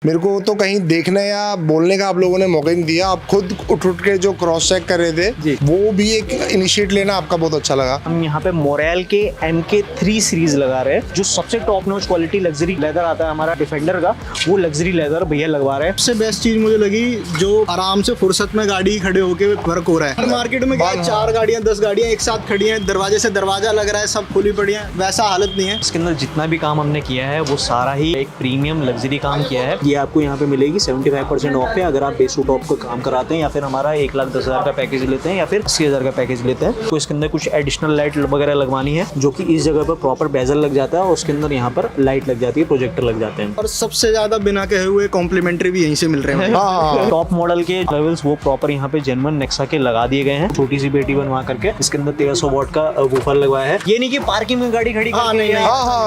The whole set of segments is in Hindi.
मेरे को तो कहीं देखने या बोलने का आप लोगों ने मौका ही नहीं दिया। आप खुद उठ के जो क्रॉस चेक कर रहे थे वो भी एक इनिशिएट लेना आपका बहुत अच्छा लगा। हम यहाँ पे मोरेल के MK3 सीरीज लगा रहे हैं, जो सबसे top notch quality luxury leather आता है हमारा डिफेंडर का, वो लग्जरी लेदर भैया लगवा रहे हैं। सबसे बेस्ट चीज मुझे लगी जो आराम से फुर्सत में गाड़ी खड़े होके वर्क हो रहा है। मार्केट में क्या 4 गाड़ियां 10 गाड़ियां एक साथ खड़ी हैं, दरवाजे से दरवाजा लग रहा है, सब खुली पड़ी है, वैसा हालत नहीं है। इसके अंदर जितना भी काम हमने किया है वो सारा ही एक प्रीमियम लग्जरी काम किया है। ये आपको यहाँ पे मिलेगी 75% ऑफ पे अगर आप बेस टू टॉप का काम कराते हैं, या फिर हमारा 1,10,000 का पैकेज लेते हैं, या फिर 80,000 का पैकेज लेते हैं। तो इसके अंदर कुछ एडिशनल लाइट वगैरह लगवानी है, जो कि इस जगह पर प्रॉपर बेजल लग जाता है और उसके अंदर यहाँ पर लाइट लग जाती है, प्रोजेक्टर लग जाते हैं। और सबसे ज्यादा बिना कहे हुए कॉम्प्लीमेंट्री भी यहीं से मिल रहे हैं। टॉप मॉडल के लेवल्स वो प्रॉपर यहाँ पे जेन्युइन नेक्सा के लगा दिए गए हैं, छोटी सी पेटी बनवा करके। इसके अंदर 1300 वॉट का वूफर लगवाया है। ये नहीं कि पार्किंग में गाड़ी खड़ी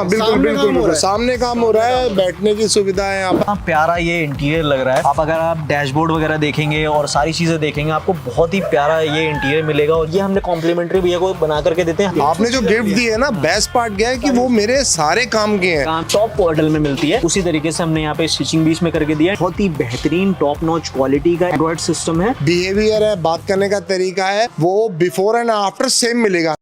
बिल्कुल सामने काम हो रहा है, बैठने की सुविधा है। आप प्यारा ये इंटीरियर लग रहा है। आप अगर आप डैशबोर्ड वगैरह देखेंगे और सारी चीजें देखेंगे, आपको बहुत ही प्यारा ये इंटीरियर मिलेगा। और ये हमने कॉम्प्लीमेंट्री भैया को बना करके देते हैं। आपने जो गिफ्ट दी है ना, बेस्ट पार्ट क्या है कि वो मेरे सारे काम के हैं, टॉप मॉडल में मिलती है। उसी तरीके से हमने यहाँ पे स्टिचिंग बीच में करके दिया है। बहुत ही बेहतरीन टॉप नॉच क्वालिटी का एंड्रॉइड सिस्टम है। बिहेवियर है, बात करने का तरीका है, वो बिफोर एंड आफ्टर सेम मिलेगा।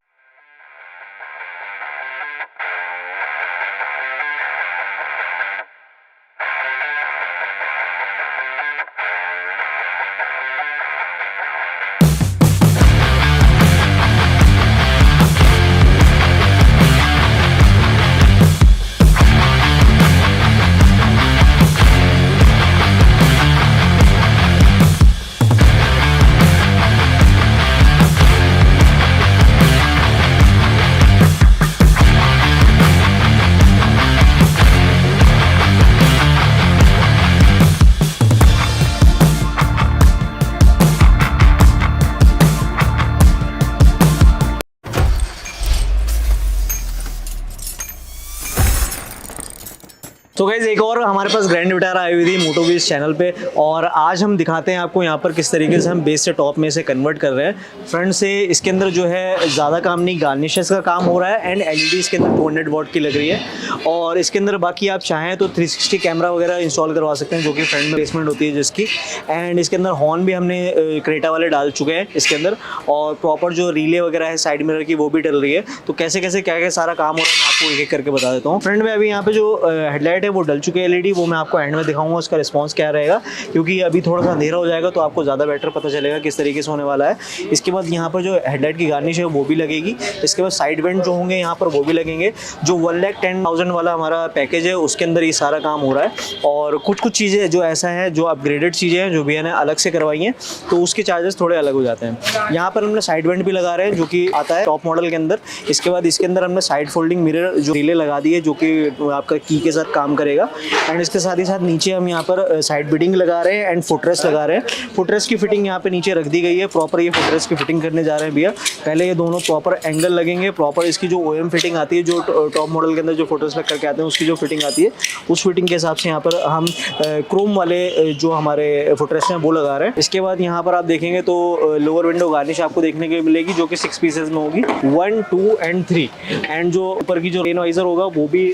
तो गाइस एक और हमारे पास ग्रैंड विटारा आई हुई थी मोटोवीज चैनल पे, और आज हम दिखाते हैं आपको यहाँ पर किस तरीके से हम बेस से टॉप में से कन्वर्ट कर रहे हैं। फ्रंट से इसके अंदर जो है ज़्यादा काम नहीं, गार्निशेस का काम हो रहा है एंड LED इसके अंदर 200 वॉट की लग रही है। और इसके अंदर बाकी आप चाहें तो 360 कैमरा वगैरह इंस्टॉल करवा सकते हैं, जो कि फ्रंट में प्लेसमेंट होती है जिसकी। एंड इसके अंदर हॉर्न भी हमने क्रेटा वाले डाल चुके हैं इसके अंदर, और प्रॉपर जो रिले वगैरह है साइड मिरर की वो भी डल रही है। तो कैसे कैसे क्या क्या सारा काम हो रहा है मैं आपको एक एक करके बता देता हूँ। फ्रंट में अभी यहाँ पे जो हेडलाइट है वो डल चुके हैं LED, वो मैं आपको एंड में दिखाऊंगा उसका रिस्पांस क्या रहेगा, क्योंकि अभी थोड़ा सा अंधेरा हो जाएगा तो आपको ज़्यादा बेटर पता चलेगा किस तरीके से होने वाला है। इसके बाद यहाँ पर जो हेडलाइट की गार्निश है वो भी लगेगी। इसके बाद साइड वेंट जो होंगे यहाँ पर वो भी लगेंगे। जो 1,10,000 वाला हमारा पैकेज है उसके अंदर ये सारा काम हो रहा है। और कुछ कुछ चीज़ें जो ऐसा है जो अपग्रेडेड चीज़ें हैं जो भैया ने अलग से करवाई हैं, तो उसके चार्जेस थोड़े अलग हो जाते हैं। यहाँ पर हमने साइड वेंट भी लगा रहे हैं जो कि आता है टॉप मॉडल के अंदर। इसके बाद इसके अंदर हमने साइड फोल्डिंग मिरर जो रिले लगा दी है, जो कि आपका की के साथ काम करेगा। एंड इसके साथ ही साथ नीचे हम यहाँ पर साइड बिडिंग लगा रहे हैं एंड फुटरेस्ट लगा रहे हैं। फुटरेस्ट की फिटिंग यहाँ पे नीचे रख दी गई है। प्रॉपर ये फुटरेस्ट की फिटिंग करने जा रहे हैं भैया। पहले ये दोनों प्रॉपर एंगल लगेंगे, प्रॉपर इसकी जो OEM फिटिंग आती है, जो टॉप मॉडल के अंदर जो फुटरेस्ट लग करके आते हैं उसकी जो फिटिंग आती है, उस फिटिंग के हिसाब से यहाँ पर हम क्रोम वाले जो हमारे फुटरेस्ट हैं वो लगा रहे हैं। इसके बाद यहाँ पर आप देखेंगे तो लोअर विंडो गार्निश आपको देखने को मिलेगी, जो कि 6 पीसेज में होगी, 1, 2 एंड 3। एंड जो ऊपर की जो रेन वाइजर होगा वो भी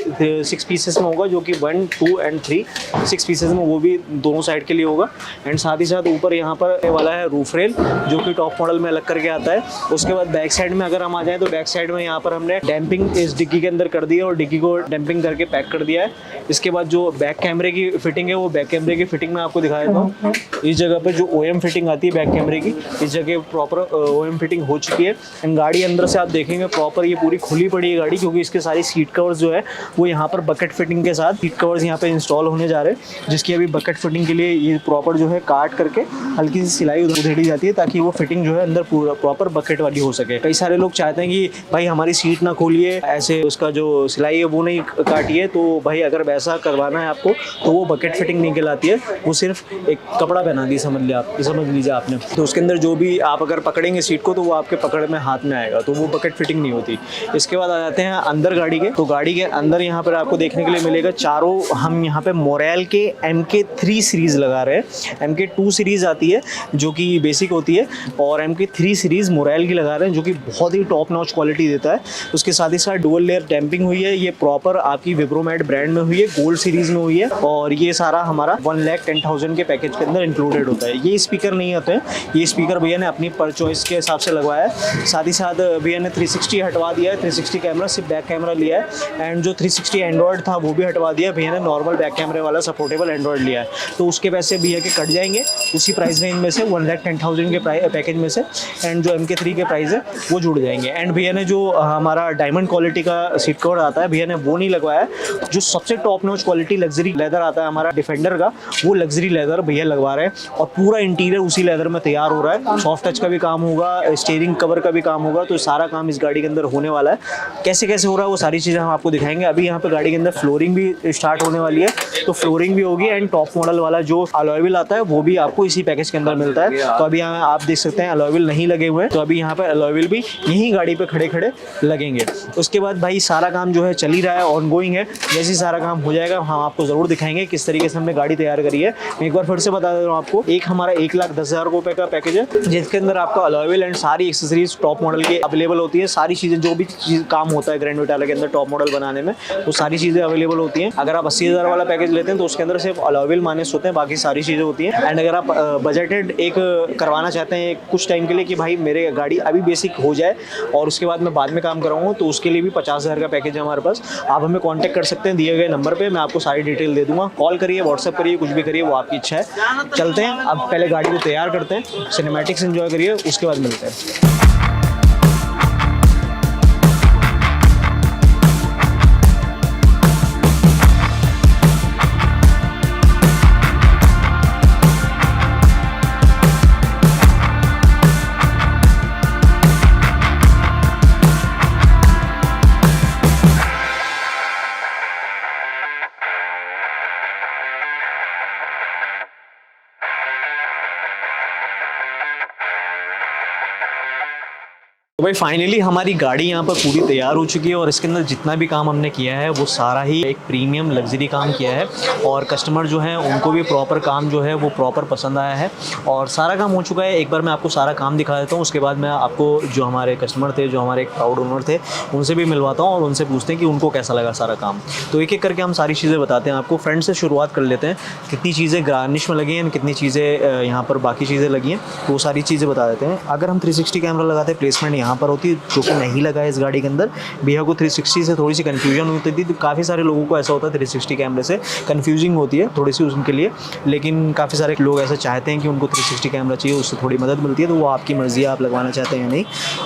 6 पीसेस में होगा, जो कि 1, 2 एंड 3 6 पीसेस में, वो भी दोनों साइड के लिए होगा। एंड साथ ही साथ ऊपर यहाँ पर वाला है रूफ रेल, जो कि टॉप मॉडल में अलग करके आता है। उसके बाद बैक साइड में अगर हम आ जाएं तो बैक साइड में यहाँ पर हमने डैम्पिंग इस डिग्गी के अंदर कर दी है और डिग्गी को डैम्पिंग करके पैक कर दिया है। इसके बाद जो बैक कैमरे की फिटिंग है वो बैक कैमरे की फिटिंग में आपको दिखा देता हूँ। इस जगह पर जो OEM फिटिंग आती है बैक कैमरे की, इस जगह प्रॉपर OEM फिटिंग हो चुकी है। एंड गाड़ी अंदर से आप देखेंगे प्रॉपर ये पूरी खुली पड़ी है गाड़ी, क्योंकि इसके सारी सीट कवर्स जो है वो यहाँ पर बकेट फिटिंग के साथ सीट कवर्स यहाँ पे इंस्टॉल होने जा रहे हैं, जिसकी अभी बकेट फिटिंग के लिए ये प्रॉपर जो है काट करके हल्की सी सिलाई उधेड़ी जाती है, ताकि वो फिटिंग जो है अंदर पूरा प्रॉपर बकेट वाली हो सके। कई सारे लोग चाहते हैं कि भाई हमारी सीट ना खोलिए, ऐसे उसका जो सिलाई है वो नहीं काटिए। तो भाई अगर वैसा करवाना है आपको तो वो बकेट फिटिंग नहीं कहलाती है, वो सिर्फ एक कपड़ा पहना दी समझ लीजिए आपने। तो उसके अंदर जो भी आप अगर पकड़ेंगे सीट को तो वो आपके पकड़ में हाथ में आएगा, तो वो बकेट फिटिंग नहीं होती। इसके बाद आ जाते हैं अंदर गाड़ी के। तो गाड़ी के अंदर यहाँ पर आपको देखने के लिए मिलेगा चारों, हम यहाँ पे मोरेल के MK3 सीरीज़ लगा रहे हैं। MK2 सीरीज़ आती है जो कि बेसिक होती है, और MK3 सीरीज़ मोरेल की लगा रहे हैं जो कि बहुत ही टॉप नॉच क्वालिटी देता है। उसके साथ ही साथ डुअल लेयर डैम्पिंग हुई है, ये प्रॉपर आपकी विब्रोमैट ब्रांड में हुई है, गोल्ड सीरीज़ में हुई है, और ये सारा हमारा 1,10,000 के पैकेज के अंदर इंक्लूडेड होता है। ये स्पीकर नहीं आते हैं, ये स्पीकर भैया ने अपनी पर चॉइस के हिसाब से लगवाया है। साथ ही साथ भैया ने 360 हटवा दिया है, 360 कैमरा, सिर्फ बैक कैमरा लिया है, एंड जो 360 एंड्रॉयड था वो भी हटवा दिया। भैया ने नॉर्मल बैक कैमरे वाला सपोर्टेबल एंड्रॉयड लिया है, तो उसके पैसे भैया के कट जाएंगे उसी प्राइस रेंज में से, 1,10,000 के पैकेज में से, एंड जो MK3 के प्राइस है वो जुड़ जाएंगे। एंड भैया ने जो हमारा डायमंड क्वालिटी का सीट कवर आता है, भैया ने वो नहीं लगवाया। जो सबसे top notch quality luxury leather आता है हमारा डिफेंडर का, वो लग्जरी लेदर भैया लगवा रहे हैं, और पूरा इंटीरियर उसी लेदर में तैयार हो रहा है। सॉफ्ट टच का भी काम होगा, स्टीयरिंग कवर का भी काम होगा, तो सारा काम इस गाड़ी के अंदर होने वाला है। कैसे कैसे हो रहा है वो सारी चीज़ें हम आपको दिखाएंगे। अभी यहाँ पे गाड़ी के अंदर फ्लोरिंग भी स्टार्ट होने वाली है, तो फ्लोरिंग भी होगी, एंड टॉप मॉडल वाला जो अलॉय व्हील आता है वो भी आपको इसी पैकेज के अंदर मिलता है। तो अभी यहाँ आप देख सकते हैं अलॉय व्हील नहीं लगे हुए हैं, तो अभी यहाँ पे अलॉय व्हील भी यही गाड़ी पे खड़े खड़े लगेंगे। उसके बाद भाई सारा काम जो है चल ही रहा है, ऑनगोइंग है। जैसे ही सारा काम हो जाएगा हम आपको ज़रूर दिखाएंगे किस तरीके से हमने गाड़ी तैयार करी है। मैं एक बार फिर से बता दे रहा हूँ आपको, एक हमारा 1,10,000 रुपये का पैकेज है, जिसके अंदर आपका अलॉय व्हील एंड सारी एक्सेसरीज टॉप मॉडल की अवेलेबल होती है। सारी चीज़ें जो भी काम होता है ग्रैंड विटारा के अंदर टॉप मॉडल बनाने में, वो सारी चीज़ें अवेलेबल होती हैं। अगर आप 80,000 वाला पैकेज लेते हैं तो उसके अंदर सिर्फ अलॉय व्हील माइनस होते हैं, बाकी सारी चीज़ें होती हैं। एंड अगर आप बजटेड एक करवाना चाहते हैं कुछ टाइम के लिए कि भाई मेरे गाड़ी अभी बेसिक हो जाए और उसके बाद मैं बाद में काम कराऊंगा, तो उसके लिए भी 50,000 का पैकेज है हमारे पास। आप हमें कांटेक्ट कर सकते हैं दिए गए नंबर पे, मैं आपको सारी डिटेल दे दूंगा। कॉल करिए, व्हाट्सएप करिए, कुछ भी करिए, वो आपकी इच्छा है। चलते हैं, अब पहले गाड़ी को तैयार करते हैं, सिनेमैटिक्स एंजॉय करिए, उसके बाद मिलते हैं। तो भाई फाइनली हमारी गाड़ी यहाँ पर पूरी तैयार हो चुकी है, और इसके अंदर जितना भी काम हमने किया है वो सारा ही एक प्रीमियम लग्जरी काम किया है, और कस्टमर जो है उनको भी प्रॉपर काम जो है वो प्रॉपर पसंद आया है, और सारा काम हो चुका है। एक बार मैं आपको सारा काम दिखा देता हूँ, उसके बाद मैं आपको जो हमारे कस्टमर थे, जो हमारे एक प्राउड ओनर थे, उनसे भी मिलवाता हूँ और उनसे पूछते हैं कि उनको कैसा लगा सारा काम। तो एक एक करके हम सारी चीज़ें बताते हैं आपको। फ्रंट से शुरुआत कर लेते हैं, कितनी चीज़ें गार्निश में लगी हैं, कितनी चीज़ें यहाँ पर बाकी चीज़ें लगी हैं, वो सारी चीज़ें बता देते हैं। अगर हम 360 कैमरा लगाते हैं, प्लेसमेंट यहाँ पर होती है, जो कि नहीं लगा है इस गाड़ी के अंदर। भैया को 360 से थोड़ी सी कन्फ्यूजन होती थी, तो काफ़ी सारे लोगों को ऐसा होता है 360 कैमरे से कन्फ्यूजिंग होती है थोड़ी सी उनके लिए, लेकिन काफ़ी सारे लोग ऐसा चाहते हैं कि उनको 360 कैमरा चाहिए, उससे थोड़ी मदद मिलती है, तो वो आपकी मर्ज़ी है, आप लगवाना चाहते हैं या नहीं।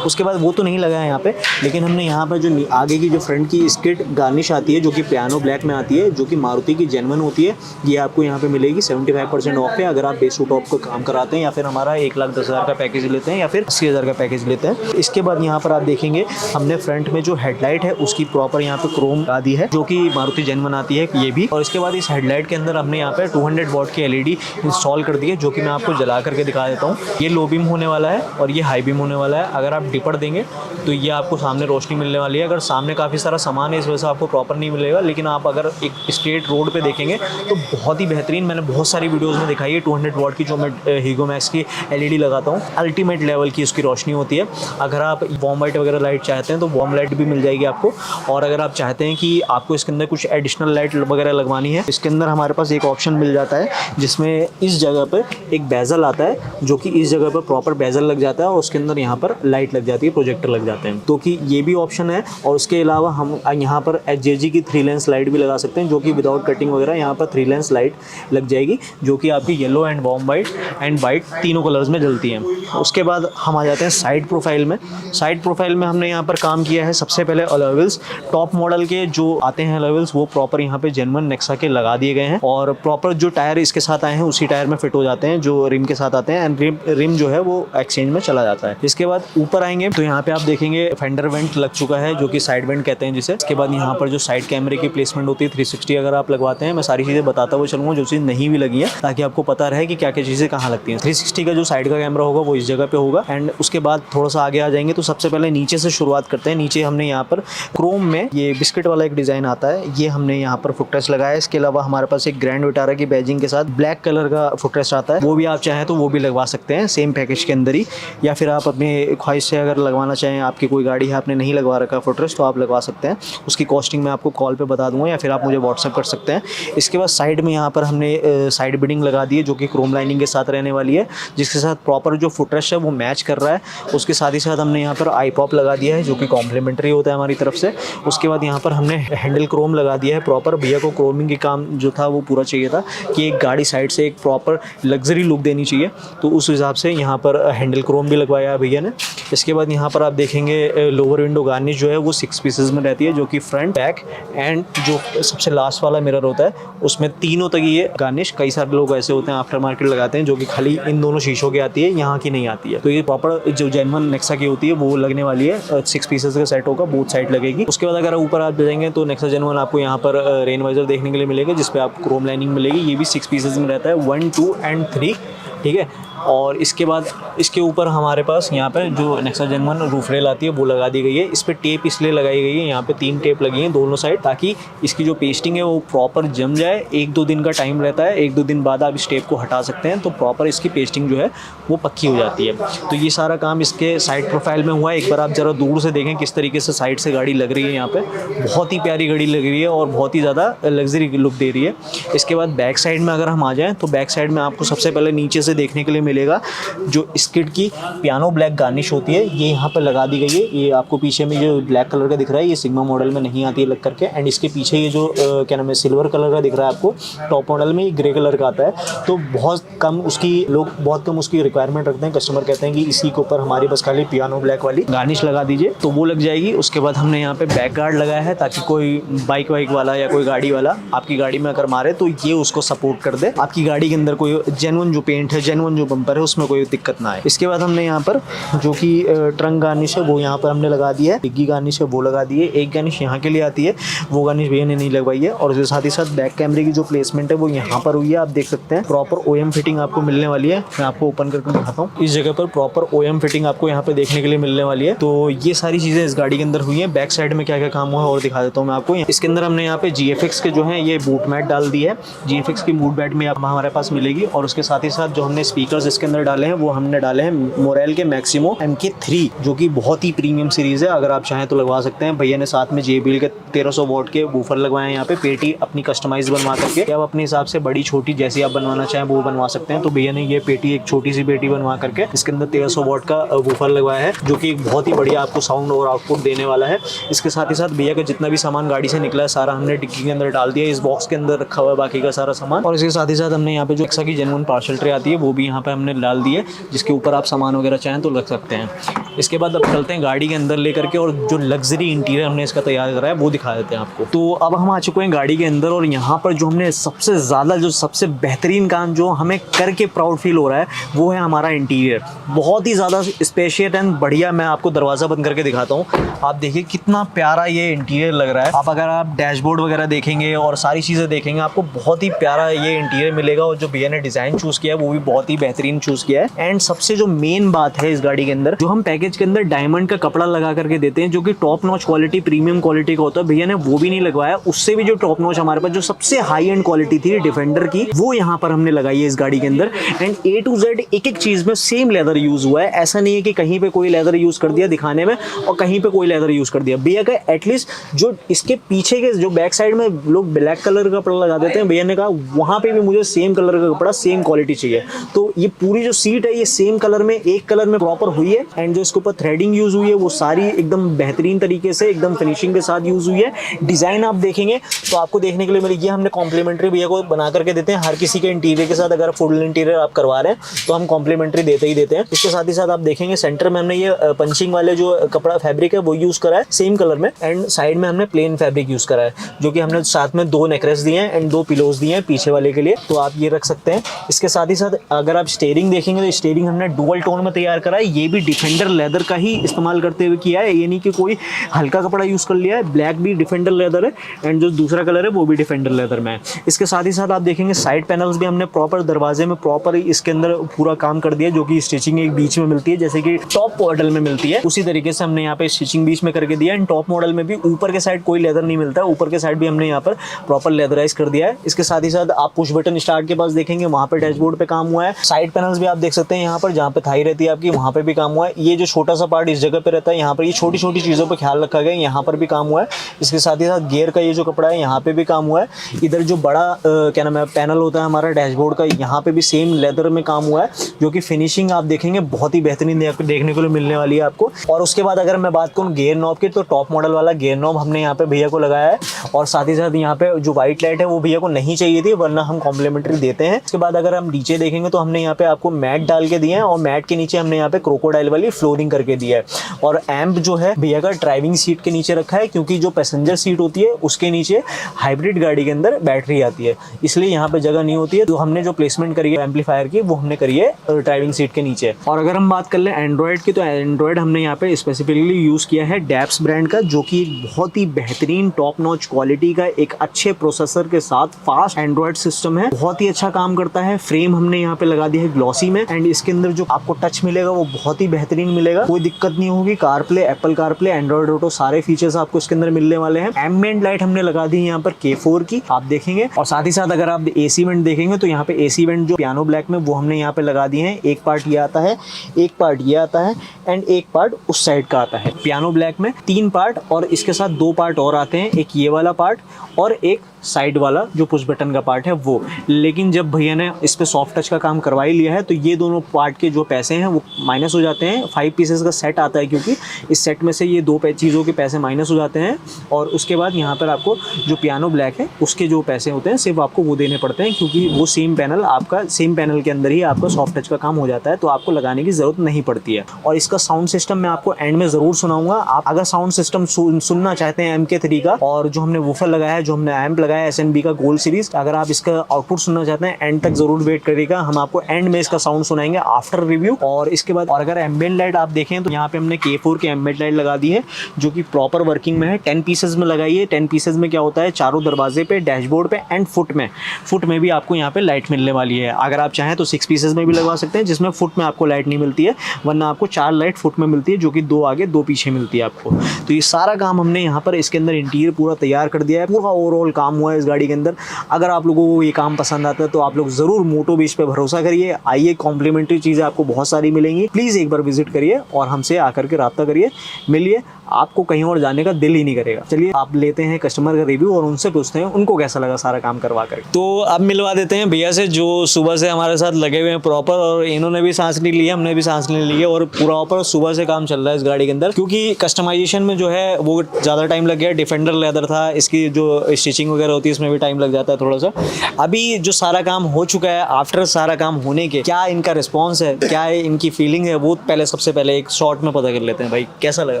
उसके बाद वो तो नहीं लगा है यहाँ पे, लेकिन हमने यहाँ पर जो आगे की जो फ्रंट की स्किट गार्निश आती है, जो कि पियानो ब्लैक में आती है, जो कि मारुति की जेन्युइन होती है, ये आपको यहाँ पे मिलेगी 75% ऑफ पे, अगर आप बेस टू टॉप का काम कराते हैं, या फिर हमारा 1,10,000 का पैकेज लेते हैं, या फिर 80,000 का पैकेज लेते हैं। इसके बाद यहाँ पर आप देखेंगे हमने फ्रंट में जो हेडलाइट है उसकी प्रॉपर यहाँ पे क्रोम लगा दी है, जो कि मारुति जेन्युइन आती है ये भी। और इसके बाद इस हेडलाइट के अंदर हमने यहाँ पे 200 वॉट की LED इंस्टॉल कर दी है, जो कि मैं आपको जला करके दिखा देता हूँ। ये लो बीम होने वाला है और ये हाई बीम होने वाला है। अगर आप डिपर देंगे तो ये आपको सामने रोशनी मिलने वाली है। अगर सामने काफ़ी सारा सामान है, इस वजह से आपको प्रॉपर नहीं मिलेगा, लेकिन आप अगर एक स्ट्रेट रोड पे देखेंगे तो बहुत ही बेहतरीन, मैंने बहुत सारी वीडियोज़ में दिखाई है 200 वॉट की, जो मैं हीगो मैक्स की LED लगाता हूँ, अल्टीमेट लेवल की उसकी रोशनी होती है। अगर आप वॉर्म वाइट वगैरह लाइट चाहते हैं तो वॉर्म लाइट भी मिल जाएगी आपको, और अगर आप चाहते हैं कि आपको इसके अंदर कुछ एडिशनल लाइट वगैरह लगवानी है, इसके अंदर हमारे पास एक ऑप्शन मिल जाता है, जिसमें इस जगह पर एक बेजल आता है, जो कि इस जगह पर प्रॉपर बेजल लग जाता है, और उसके अंदर यहाँ पर लाइट लग जाती है, प्रोजेक्टर लग जाते हैं, तो कि ये भी ऑप्शन है। और उसके अलावा हम यहाँ पर HJG की 3 लेंस लाइट भी लगा सकते हैं, जो कि विदाउट कटिंग वगैरह यहाँ पर 3 लेंस लाइट लग जाएगी, जो कि आपकी yellow and warm white and white तीनों कलर्स में जलती हैं। उसके बाद हम आ जाते हैं साइड प्रोफाइल में। साइड प्रोफाइल में हमने यहाँ पर काम किया है, सबसे पहले अलॉय व्हील्स टॉप मॉडल के जो आते हैं अलॉय व्हील्स, वो प्रॉपर यहाँ पे जेन्युइन नेक्सा के लगा दिए गए हैं, और प्रॉपर जो टायर इसके साथ आए हैं उसी टायर में फिट हो जाते हैं जो रिम के साथ आते हैं, एंड रिम जो है वो एक्सचेंज में चला जाता है। इसके बाद ऊपर आएंगे तो यहाँ पे आप देखेंगे फेंडर वेंट लग चुका है, जो कि साइड वेंट कहते हैं जिसे। इसके बाद यहाँ पर जो साइड कैमरे की प्लेसमेंट होती है 360 अगर आप लगवाते हैं, मैं सारी चीज़ें बताता हुआ चलूँगा जो चीज़ नहीं भी लगी है, ताकि आपको पता रहे कि क्या क्या चीज़ें कहाँ लगती हैं। 360 का जो साइड का कैमरा होगा वो इस जगह पे होगा, एंड उसके बाद थोड़ा सा आगे आ जाएंगे तो सबसे पहले नीचे से शुरुआत करते हैं। नीचे हमने यहाँ पर क्रोम में ये बिस्किट वाला एक डिज़ाइन आता है, ये हमने यहाँ पर फुटरेस्ट लगाया है। इसके अलावा हमारे पास एक ग्रैंड विटारा की बैजिंग के साथ ब्लैक कलर का फुटरेस्ट आता है, वो भी आप चाहें तो वो भी लगवा सकते हैं सेम पैकेज के अंदर ही, या फिर आप अपने ख्वाहिश से अगर लगवाना चाहें, आपकी कोई गाड़ी है आपने नहीं लगवा रखा फुटरेस्ट, तो आप लगवा सकते हैं। उसकी कॉस्टिंग मैं आपको कॉल पे बता दूंगा या फिर आप मुझे व्हाट्सअप कर सकते हैं। इसके बाद साइड में यहाँ पर हमने साइड बिडिंग लगा दी है जो कि क्रोम लाइनिंग के साथ रहने वाली है, जिसके साथ प्रॉपर जो फुटरेस्ट है वो मैच कर रहा है। उसके साथ ही साथ हमने यहाँ पर आई पॉप लगा दिया है जो कि कॉम्प्लीमेंट्री होता है हमारी तरफ से। उसके बाद यहाँ पर हमने हैंडल क्रोम लगा दिया है प्रॉपर। भैया को क्रोमिंग के काम जो था वो पूरा चाहिए था कि एक गाड़ी साइड से एक प्रॉपर लग्जरी लुक देनी चाहिए, तो उस हिसाब से यहाँ पर हैंडल क्रोम भी लगवाया है भैया ने। इसके बाद यहाँ पर आप देखेंगे लोअर विंडो गार्निश जो है वो 6 पीसेज में रहती है, जो कि फ्रंट, बैक एंड जो सबसे लास्ट वाला मिरर होता है उसमें तीनों तक ये गार्निश। कई सारे लोग ऐसे होते हैं आफ्टर मार्केट लगाते हैं जो कि खाली इन दोनों शीशों की आती है, यहाँ की नहीं आती है। तो ये प्रॉपर जो जेन्युइन नेक्सा की होती है वो लगने वाली है। 6 पीसेज का सेट होगा, बोथ साइड लगेगी। उसके बाद अगर ऊपर आप जाएंगे तो नेक्सा जेन्युइन आपको यहाँ पर रेन वाइजर देखने के लिए मिलेगा, जिसपे आपको क्रोम लाइनिंग मिलेगी। ये भी 6 पीसेज में रहता है, 1, 2 एंड 3, ठीक है। और इसके बाद इसके ऊपर हमारे पास यहाँ पे जो नेक्सा जेन्युइन रूफ रेल आती है वो लगा दी गई है। इस पर टेप इसलिए लगाई गई है, यहाँ पे 3 टेप लगी हैं दोनों साइड, ताकि इसकी जो पेस्टिंग है वो प्रॉपर जम जाए। 1-2 दिन का टाइम रहता है, 1-2 दिन बाद आप इस टेप को हटा सकते हैं तो प्रॉपर इसकी पेस्टिंग जो है वो पक्की हो जाती है। तो ये सारा काम इसके साइड प्रोफाइल में हुआ है। एक बार आप ज़रा दूर से देखें किस तरीके से साइड से गाड़ी लग रही है, यहाँ पे बहुत ही प्यारी गाड़ी लग रही है और बहुत ही ज़्यादा लग्जरी लुक दे रही है। इसके बाद बैक साइड में अगर हम आ जाएँ तो बैक साइड में आपको सबसे पहले नीचे से देखने के लिए मिलेगा जो स्किड की पियानो ब्लैक गार्निश होती है, ये यहाँ पर लगा दी गई है। ये आपको पीछे में जो ब्लैक कलर का दिख रहा है ये सिग्मा मॉडल में नहीं आती है लग करके, एंड इसके पीछे ये जो क्या नाम है सिल्वर कलर का दिख रहा है आपको, टॉप मॉडल में ये ग्रे कलर का आता है। तो बहुत कम उसकी रिक्वायरमेंट रखते हैं, कस्टमर कहते हैं कि इसी के ऊपर हमारे पास खाली पियानो ब्लैक वाली गार्निश लगा दीजिए, तो वो लग जाएगी। उसके बाद हमने यहाँ पे बैक गार्ड लगाया है ताकि कोई बाइक वाइक वाला या कोई गाड़ी वाला आपकी गाड़ी में अगर मारे तो ये उसको सपोर्ट कर दे, आपकी गाड़ी के अंदर कोई जेन्युइन जो पेंट है, जेन्युइन जो बम्पर है उसमें कोई दिक्कत ना आए। इसके बाद हमने यहाँ पर जो कि ट्रंक गार्निश है वो यहाँ पर हमने लगा दी है, डिग्गी गार्निश है वो लगा दी है। एक गार्निश यहाँ के लिए आती है, वो गार्निश भैया ने नहीं लगवाई है। और उसके साथ ही साथ बैक कैमरे की जो प्लेसमेंट है वो यहाँ पर हुई है, आप देख सकते हैं। प्रॉपर OEM फिटिंग आपको मिलने वाली है, मैं आपको ओपन करके दिखाता हूँ। इस जगह पर प्रॉपर OEM फिटिंग आपको यहाँ पे देखने के लिए मिलने वाली है। तो ये सारी चीज़ें इस गाड़ी के अंदर हुई है। बैक साइड में क्या क्या काम हुआ है और दिखा देता हूँ मैं आपको। इसके अंदर हमने यहाँ पे GFX के जो है ये बूट मैट डाल दी है, GFX की बूट मैट में हमारे पास मिलेगी। और उसके साथ ही साथ जो हमने स्पीकर्स इसके अंदर डाले हैं वो हमने डाले हैं मोरेल के मैक्सिमो MK3, जो कि बहुत ही प्रीमियम सीरीज है। अगर आप चाहें तो लगवा सकते हैं। भैया ने साथ में JBL के 1300 वॉट के वूफर लगवाए हैं यहाँ पे, पेटी अपनी कस्टमाइज बनवा करके, आप अपने हिसाब से बड़ी छोटी जैसी आप बनवाना चाहें वो बनवा सकते हैं। तो भैया ने ये पेटी एक छोटी सी पेटी बनवा करके इसके अंदर 1300 वॉट का वूफर लगवाया है, जो कि बहुत ही बढ़िया आपको साउंड और आउटपुट देने वाला है। इसके साथ ही साथ भैया का जितना भी सामान गाड़ी से निकला है सारा हमने डिक्की के अंदर डाल दिया, इस बॉक्स के अंदर रखा हुआ है बाकी का सारा सामान। और इसके साथ ही साथ हमने यहाँ पे जो नेक्सा की जेन्युइन पार्सल ट्रे आती है वो भी यहाँ पे हमने डाल दी है, जिसके ऊपर आप सामान वगैरह चाहें तो रख सकते हैं। इसके बाद अब चलते हैं गाड़ी के अंदर लेकर के, और जो लग्जरी इंटीरियर हमने इसका तैयार करा है वो दिखा देते हैं आपको। तो अब हम आ चुके हैं गाड़ी के अंदर, और यहाँ पर जो हमने सबसे ज़्यादा जो सबसे बेहतरीन काम जो हमें करके प्राउड फील हो रहा है वो है हमारा इंटीरियर। बहुत ही ज़्यादा स्पेशियस एंड बढ़िया। मैं आपको दरवाज़ा बंद करके दिखाता हूँ, आप देखिए कितना प्यारा ये इंटीरियर लग रहा है। आप अगर आप डैशबोर्ड वगैरह देखेंगे और सारी चीज़ें देखेंगे आपको बहुत ही प्यारा ये इंटीरियर मिलेगा। और जो भैया ने डिज़ाइन चूज़ किया है वो भी बहुत ही बेहतरीन चूज़ किया है। एंड सबसे जो मेन बात है इस गाड़ी के अंदर, जो हम पैकेज के अंदर डायमंड का कपड़ा लगा करके देते हैं, जो कि top notch quality premium quality का होता है, भैया ने वो भी नहीं लगवाया। उससे भी जो टॉप नॉच हमारे पास जो सबसे हाई एंड क्वालिटी थी डिफेंडर की, वो यहाँ पर हमने लगाई है इस गाड़ी के अंदर। एंड A to Z एक एक चीज में सेम लेदर यूज हुआ है। ऐसा नहीं है कि कहीं पे कोई लेदर यूज कर दिया दिखाने में और कहीं पे कोई लेदर यूज कर दिया। भैया का एटलीस्ट जो इसके पीछे के जो बैक साइड में लोग ब्लैक कलर का कपड़ा लगा देते हैं, भैया ने कहा वहां पे भी मुझे सेम कलर का कपड़ा सेम क्वालिटी चाहिए। तो ये पूरी जो सीट है ये सेम कलर में, एक कलर में प्रॉपर हुई है। एंड जो इसके ऊपर थ्रेडिंग यूज हुई है वो सारी एकदम बेहतरीन तरीके से एकदम फिनिशिंग के साथ यूज हुई है। डिजाइन आप देखेंगे तो आपको देखने के लिए मिलेगी। हमने कॉम्प्लीमेंट्री भैया को बना करके देते हैं हर किसी के इंटीरियर के साथ। अगर फुल इंटीरियर आप करवा रहे हैं तो हम कॉम्प्लीमेंट्री देते ही देते हैं। इसके साथ ही साथ आप देखेंगे सेंटर में हमने ये पंचिंग वाले जो कपड़ा फैब्रिक है वो यूज करा है सेम कलर में। एंड साइड में हमने प्लेन फैब्रिक यूज करा है, जो कि हमने साथ में 2 नेकलेस दिए हैं एंड 2 पिलोज दिए हैं पीछे वाले के लिए, तो आप ये रख सकते हैं। इसके साथ ही साथ अगर आप स्टीयरिंग देखेंगे तो स्टीयरिंग हमने डुअल टोन में तैयार करा है। ये भी डिफेंडर लेदर का ही इस्तेमाल करते हुए किया है, ये नहीं कि कोई हल्का कपड़ा यूज़ कर लिया है। ब्लैक भी डिफेंडर लेदर है एंड जो दूसरा कलर है वो भी डिफेंडर लेदर में है। इसके साथ ही साथ आप देखेंगे साइड पैनल्स भी हमने प्रॉपर दरवाजे में प्रॉपर इसके अंदर पूरा काम कर दिया, जो कि स्टिचिंग एक बीच में मिलती है जैसे कि टॉप मॉडल में मिलती है, उसी तरीके से हमने यहाँ पे स्टिचिंग बीच में करके दिया। एंड टॉप मॉडल में भी ऊपर के साइड कोई लेदर नहीं मिलता है, ऊपर के साइड भी हमने यहाँ पर प्रॉपर लेदराइज कर दिया है। इसके साथ ही साथ आप पुश बटन स्टार्ट के पास देखेंगे वहाँ पे डैशबोर्ड पे काम हुआ है। साइड पैनल्स भी आप देख सकते हैं यहाँ पर, जहाँ पे थाई रहती है आपकी वहाँ पे भी काम हुआ है। ये जो छोटा सा पार्ट इस जगह पे रहता है, यहाँ पर ये छोटी छोटी चीज़ों पर ख्याल रखा गया, यहाँ पर भी काम हुआ है। इसके साथ ही साथ गियर का ये जो कपड़ा है यहाँ पे भी काम हुआ है। इधर जो बड़ा क्या नाम है पैनल होता है हमारा डैशबोर्ड का, यहाँ पे भी सेम लेदर में काम हुआ है, जो कि फिनिशिंग आप देखेंगे बहुत ही बेहतरीन देखने को मिलने वाली है आपको। और उसके बाद अगर मैं बात करूँ गियर नॉब की, तो टॉप मॉडल वाला गियर नॉब हमने यहाँ पे भैया को लगाया है। और साथ ही साथ यहाँ पे जो व्हाइट लाइट है वो भैया को नहीं चाहिए थी, वरना हम कॉम्प्लीमेंट्री देते हैं। इसके बाद अगर हम नीचे देखेंगे तो हमने यहाँ पे आपको मैट डाल के दिए हैं, और मैट के नीचे हमने यहाँ पे क्रोकोडाइल वाली फ्लोरिंग करके दिया है। और एम्प जो है भैया का ड्राइविंग सीट के नीचे रखा है, क्योंकि जो पैसेंजर सीट होती है उसके नीचे हाइब्रिड गाड़ी के अंदर बैटरी आती है, इसलिए यहाँ पे जगह नहीं होती है। तो हमने जो प्लेसमेंट करी है एम्पलीफायर की वो हमने करी है ड्राइविंग सीट के नीचे। और अगर हम बात कर ले एंड्रॉयड की, तो एंड्रॉयड हमने यहाँ पे स्पेसिफिकली यूज़ किया है डैप्स ब्रांड का, जो कि बहुत ही बेहतरीन टॉप नॉच क्वालिटी का एक अच्छे प्रोसेसर के साथ फास्ट एंड्रॉयड सिस्टम है, बहुत ही अच्छा काम करता है। फ्रेम हमने यहाँ पे लगा दिया है ग्लॉसी में, एंड इसके अंदर जो आपको टच मिलेगा वो बहुत ही बेहतरीन मिलेगा, कोई दिक्कत नहीं होगी। CarPlay, Apple CarPlay, Android auto सारे फीचर्स आपको इसके अंदर मिलने वाले हैं। एम्बिएंट लाइट हमने लगा दी है यहाँ पर K4 की, आप देखेंगे। और साथ ही साथ अगर आप एसी वेंट देखेंगे तो यहाँ पे एसी वेंट जो पियानो ब्लैक में वो हमने यहाँ पे लगा दिए हैं। एक पार्ट ये आता है, एक पार्ट ये आता है, एंड एक पार्ट उस साइड का आता है। पियानो ब्लैक में 3 पार्ट और इसके साथ 2 पार्ट और आते हैं, एक ये वाला पार्ट और एक साइड वाला जो पुश बटन का पार्ट है वो। लेकिन जब भैया ने इस पे सॉफ्ट टच का काम करवा ही लिया है तो ये दोनों पार्ट के जो पैसे हैं वो माइनस हो जाते हैं। 5 पीसेस का सेट आता है, क्योंकि इस सेट में से ये 2 चीज़ों के पैसे माइनस हो जाते हैं। और उसके बाद यहाँ पर आपको जो पियानो ब्लैक है उसके जो पैसे होते हैं सिर्फ आपको वो देने पड़ते हैं, क्योंकि वो सेम पैनल के अंदर ही आपका सॉफ्ट टच का काम हो जाता है, तो आपको लगाने की ज़रूरत नहीं पड़ती है। और इसका साउंड सिस्टम मैं आपको एंड में ज़रूर सुनाऊंगा। आप अगर साउंड सिस्टम सुनना चाहते हैं MK3 का, और जो हमने वूफर लगाया है, जो हमने एम्प लगाया है SNB का गोल्ड सीरीज, अगर आप इसका आउटपुट सुनना चाहते हैं एंड तक जरूर वेट करिएगा, हम आपको एंड में इसका साउंड सुनाएंगे आफ्टर रिव्यू। और इसके बाद और अगर एम्बिएंट लाइट आप देखें तो यहाँ पे हमने K4 की एम्बिएंट लाइट लगा दी है, जो कि प्रॉपर वर्किंग में है। 10 पीसेज में लगाई है। 10 पीसेज में क्या होता है, चारों दरवाजे पे, डैशबोर्ड पे एंड फुट में भी आपको यहाँ पे लाइट मिलने वाली है। अगर आप चाहें तो 6 पीसेज में भी लगवा सकते हैं, जिसमें फुट में आपको लाइट नहीं मिलती है, वरना आपको 4 लाइट फुट में मिलती है, जो कि 2 आगे 2 पीछे मिलती है आपको। तो ये सारा काम हमने यहाँ पर इसके अंदर इंटीरियर पूरा तैयार कर दिया है, पूरा ओवरऑल काम हुआ है इस गाड़ी के अंदर। अगर आप लोगों को ये काम पसंद आता है तो आप लोग ज़रूर मोटो बीच पे भरोसा करिए, आइए, कॉम्प्लीमेंट्री चीज़ें आपको बहुत सारी मिलेंगी। प्लीज़ एक बार विजिट करिए और हमसे आकर के रब्ता करिए, मिलिए, आपको कहीं और जाने का दिल ही नहीं करेगा। चलिए आप लेते हैं कस्टमर का रिव्यू और उनसे पूछते हैं उनको कैसा लगा सारा काम करवा कर। तो अब मिलवा देते हैं भैया से, जो सुबह से हमारे साथ लगे हुए हैं प्रॉपर, और इन्होंने भी सांस नहीं ली है, हमने भी सांस नहीं ली है, और प्रॉपर सुबह से काम चल रहा है इस गाड़ी के अंदर, क्योंकि कस्टमाइजेशन में जो है वो ज़्यादा टाइम लग गया। डिफेंडर लेदर था, इसकी जो स्टिचिंग वगैरह होती है इसमें भी टाइम लग जाता है थोड़ा सा। अभी जो सारा काम हो चुका है, आफ्टर सारा काम होने के क्या इनका रिस्पॉन्स है, क्या है इनकी फीलिंग है, वो पहले सबसे पहले एक शॉर्ट में पता कर लेते हैं। भाई कैसा लगा,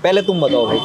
पहले तुम बताओ भाई।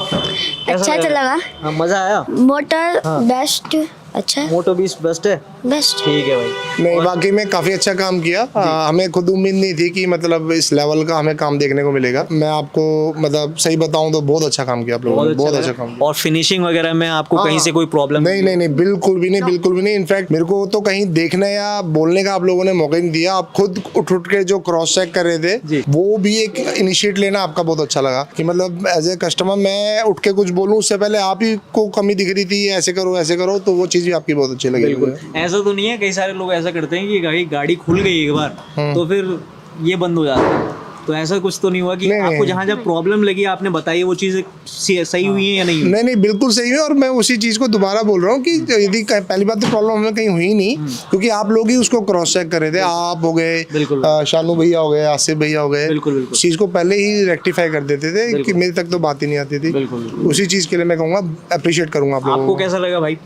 अच्छा तो लगा। हाँ, मजा आया। मोटर बेस्ट, अच्छा मोटो बीस बेस्ट है, बेस्ट। ठीक है भाई। नहीं, वाकई में काफ़ी अच्छा काम किया। हमें खुद उम्मीद नहीं थी कि मतलब इस लेवल का हमें काम देखने को मिलेगा। मैं आपको मतलब सही बताऊं तो बहुत अच्छा काम किया आप लोगों ने, बहुत अच्छा काम किया। और फिनिशिंग वगैरह में आपको कहीं से कोई प्रॉब्लम नहीं, बिल्कुल भी नहीं, बिल्कुल भी नहीं। इनफैक्ट मेरे को तो कहीं देखने या बोलने का आप लोगों ने मौका नहीं दिया। आप खुद उठ के जो क्रॉस चेक कर रहे थे, वो भी एक इनिशिएट लेना आपका बहुत अच्छा लगा, कि मतलब एज ए कस्टमर मैं उठ के कुछ बोलूँ उससे पहले आप ही को कमी दिख रही थी, ऐसे करो, तो वो चीज़ भी आपकी बहुत अच्छी लगी। बिल्कुल ऐसा तो नहीं है, कई सारे लोग ऐसा करते हैं कि गाड़ी खुल गई एक बार तो फिर ये बंद हो जाता है, तो ऐसा कुछ तो नहीं हुआ कि आपको जहाँ जहाँ प्रॉब्लम लगी आपने बताई वो चीज़ सही हुई है या नहीं हुई? नहीं, बिल्कुल सही है। और मैं उसी चीज़ को दोबारा बोल रहा हूँ कि यदि पहली बात तो प्रॉब्लम हमें कहीं हुई नहीं, क्योंकि आप लोग ही उसको क्रॉस चेक कर रहे थे। आप हो गए, शानू भैया हो गए, आसिफ भैया हो गए, बिल्कुल उस चीज़ को पहले ही रेक्टिफाई कर देते थे कि मेरे तक तो बात ही नहीं आती थी। उसी चीज़ के लिए मैं कहूँगा अप्रिशिएट करूँगा आप लोगों को। आपको कैसा लगा भाई?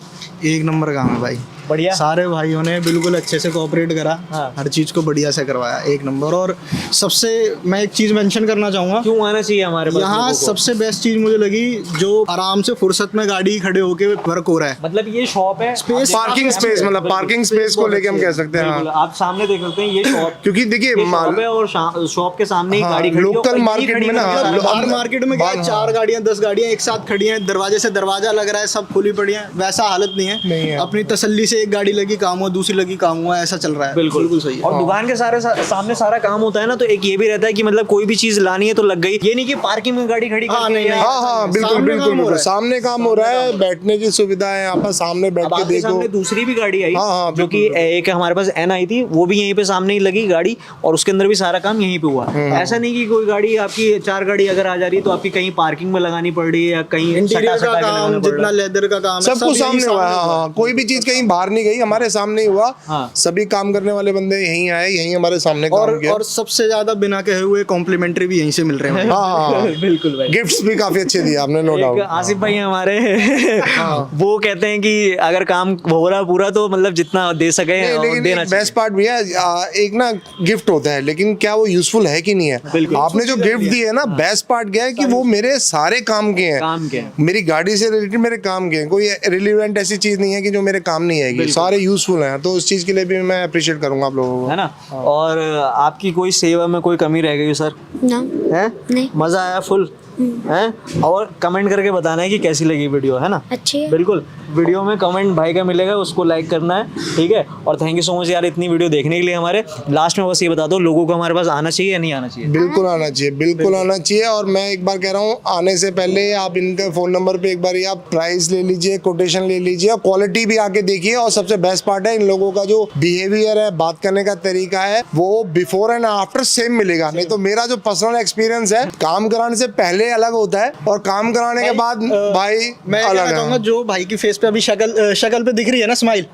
एक नंबर काम है भाई, बढ़िया। सारे भाइयों ने बिल्कुल अच्छे से कोऑपरेट करा। हाँ। हर चीज को बढ़िया से करवाया, एक नंबर। और सबसे मैं एक चीज मेंशन करना चाहूंगा, क्यों आना चाहिए हमारे पास यहाँ लोगों को? सबसे बेस्ट चीज मुझे लगी जो आराम से फुर्सत में गाड़ी खड़े होके वर्क हो रहा है। मतलब ये शॉप है, Space- पार्किंग स्पेस, मतलब पार्किंग स्पेस को लेके हम कह सकते हैं। बिल्कुल, हाँ। आप सामने देख सकते हैं ये शॉप, क्योंकि देखिए ये शॉप है और शॉप के सामने ही हाँ, गाड़ी खड़ी है, लोकल और यहीं मार्केट खड़ी में ना, करके सारे बाहर मार्केट में क्या है, बाहर- 4 गाड़ियां 10 गाड़ियां एक साथ खड़ी हैं, दरवाजे से दरवाजा लग रहा है, सब खुली पड़ी हैं, वैसा हालत नहीं नहीं है। है। अपनी तसल्ली से एक गाड़ी लगी काम हुआ, दूसरी लगी काम हुआ, ऐसा चल रहा है। बिल्कुल सही है। और दुकान के सामने सारा काम होता है ना, तो एक ये भी रहता है कि मतलब कोई भी चीज लानी है तो लग गई, ये नहीं कि पार्किंग में गाड़ी खड़ी हाँ, करके नहीं, या- नहीं। हाँ हाँ बिल्कुल सामने बिल्कुल काम हो रहा बिल्कुल है। सामने काम हो रहा है, बैठने की सुविधा है यहाँ पर, सामने बैठ अब के आपके देखो। सामने दूसरी भी गाड़ी आई, हाँ, हाँ, जो कि एक हमारे पास एन आई थी, वो भी यहीं पे सामने ही लगी गाड़ी, और उसके अंदर भी सारा काम यहीं पे हुआ। ऐसा नहीं कि कोई गाड़ी आपकी 4 गाड़ी अगर आ जा रही है तो आपकी कहीं पार्किंग में लगानी पड़ रही है या कहीं इंटीरियर सटा-सटा का के लगाना काम, पड़ जितना रहा है। लेदर का काम है, सब कुछ यही सामने हुआ है। हाँ हुआ हाँ, कोई भी चीज कहीं बाहर नहीं गई, हमारे सामने ही हुआ। हाँ। सभी काम करने वाले बंदे यहीं आए, यहीं हमारे सामने और काम किया। और सबसे ज्यादा बिना कहे हुए कॉम्प्लीमेंट्री भी यहीं से मिल रहे हैं। हाँ हाँ बिल्कुल भाई। गिफ्ट्स भी काफी अच्छे दिए आपने, नो एक डाउट। आसिफ भाई हैं हमारे, वो कहते हैं कि अगर काम हो रहा पूरा तो मतलब जितना दे सके नहीं, लेकिन देना बेस्ट पार्ट भी है, एक ना गिफ्ट होता है, लेकिन क्या वो यूजफुल है कि नहीं है? बिल्कुल। आपने जो गिफ्ट दिए है ना, बेस्ट पार्ट क्या है कि वो मेरे सारे काम के हैं। काम के हैं। मेरी गाड़ी से रिलेटेड मेरे काम के हैं, कोई रिलेवेंट ऐसी चीज नहीं है कि जो मेरे काम नहीं आएगी, सारे यूजफुल हैं। तो उस चीज के लिए भी मैं अप्रिशिएट करूंगा आप लोगों को। है ना। और आपकी कोई सेवा में कोई कमी रह गई सर? ना है नहीं। मजा आया फुल है? और कमेंट करके बताना है कि कैसी लगी वीडियो, है ना। अच्छी है। बिल्कुल, वीडियो में कमेंट भाई का मिलेगा, उसको लाइक करना है, ठीक है। और थैंक यू सो मच यार इतनी वीडियो देखने के लिए। हमारे लास्ट में बस ये बता दो, लोगों को हमारे पास आना चाहिए या नहीं आना चाहिए? बिल्कुल आना चाहिए, बिल्कुल आना चाहिए। और मैं एक बार कह रहा हूँ, आने से पहले आप इनका फोन नंबर पे एक बार आप प्राइस ले लीजिए, कोटेशन ले लीजिए, और क्वालिटी भी आके देखिए। और सबसे बेस्ट पार्ट है, इन लोगों का जो बिहेवियर है, बात करने का तरीका है, वो बिफोर एंड आफ्टर सेम मिलेगा। नहीं तो मेरा जो पर्सनल एक्सपीरियंस है, काम कराने से पहले अलग होता है और काम कराने के बाद भाई मैं अलग कहना चाहूंगा, है। जो भाई की फेस पे अभी शक्ल पे दिख रही है ना स्माइल,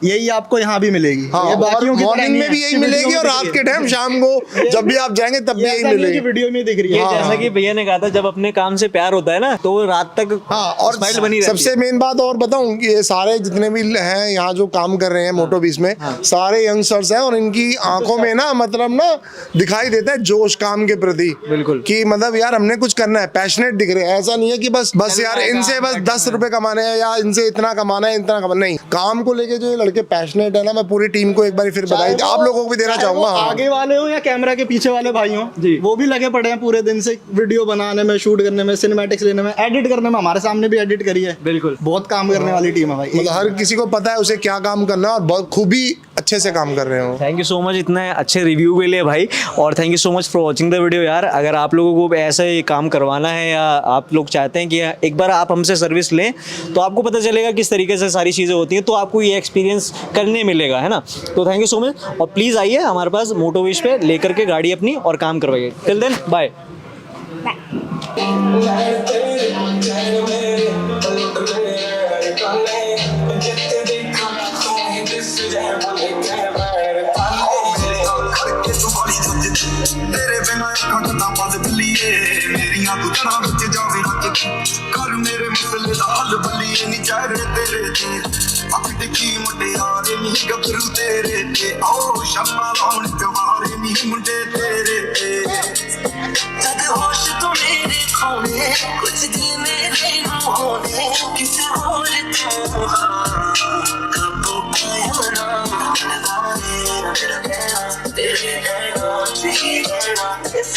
यही आपको यहाँ भी मिलेगी। हाँ, ये और बाकियों की तरह मॉर्निंग नहीं में है। भी यही वीडियो मिलेगी, में और दिख रात रही के है। टाइम शाम को जब भी आप जाएंगे तब भी ये यही ऐसा नहीं है कि मिलेगी। वीडियो में दिख रही ये है। जैसा कि भैया ने कहा था, जब अपने काम से प्यार होता है ना तो वो रात तक हाँ, और स्माइल बनी रहती सबसे है। मेन बात और बताऊं कि ये सारे जितने भी हैं यहाँ जो काम कर रहे हैं मोटो बीस में, सारे यंगस्टर्स हैं, और इनकी आंखों में ना मतलब ना दिखाई देता है जोश काम के प्रति। बिल्कुल। कि मतलब यार हमने कुछ करना है, पैशनेट दिख रहे हैं। ऐसा नहीं है कि बस यार इनसे बस 10 रुपए कमाने हैं या इनसे इतना कमाना है, इतना कमाना नहीं। काम को लेके जो ये लड़के पैशनेट है ना, मैं पूरी टीम को एक बार फिर बधाई आप लोगों को भी देना चाहे वो चाहूंगा। हाँ। आगे वाले हो या कैमरा के पीछे वाले भाई हो, जी। वो भी लगे पड़े हैं पूरे दिन से वीडियो बनाने में, शूट करने में, सिनेमैटिक्स लेने में, एडिट करने में। हमारे सामने भी एडिट करी है। बिल्कुल। बहुत काम करने वाली टीम है भाई। मतलब हर किसी को पता है उसे क्या काम करना है, और बहुत खूबी अच्छे से काम कर रहे हो। थैंक यू सो मच इतने अच्छे रिव्यू के लिए भाई, और thank you so much for watching the video यार। अगर आप लोगों को ऐसा ही काम करवाना है या आप लोग चाहते हैं कि एक बार आप हमसे सर्विस लें, तो आपको पता चलेगा किस तरीके से सारी चीज़ें होती हैं, तो आपको ये एक्सपीरियंस करने मिलेगा, है ना। तो थैंक यू सो मच, और प्लीज़ आइए हमारे पास मोटोविश पे लेकर के गाड़ी अपनी और काम करवाइए। Till then bye. तेरे बिना अखां किदां बंद बल्लीए मेरियां तू तरह विच जावे हक कर मेरे मसले दा हल बल्लीए नी चेहरे तेरे ते अख देखी मुटियारे नी गबरू तेरे ते ओ शम्मा लाउण जवारे नी मुंडे तेरे ते जद होश तू मेरे खोने कुछ दिल मेरे ना होने किसे और तू कबो कायम ना तेरे नैनों च ही रहना, इस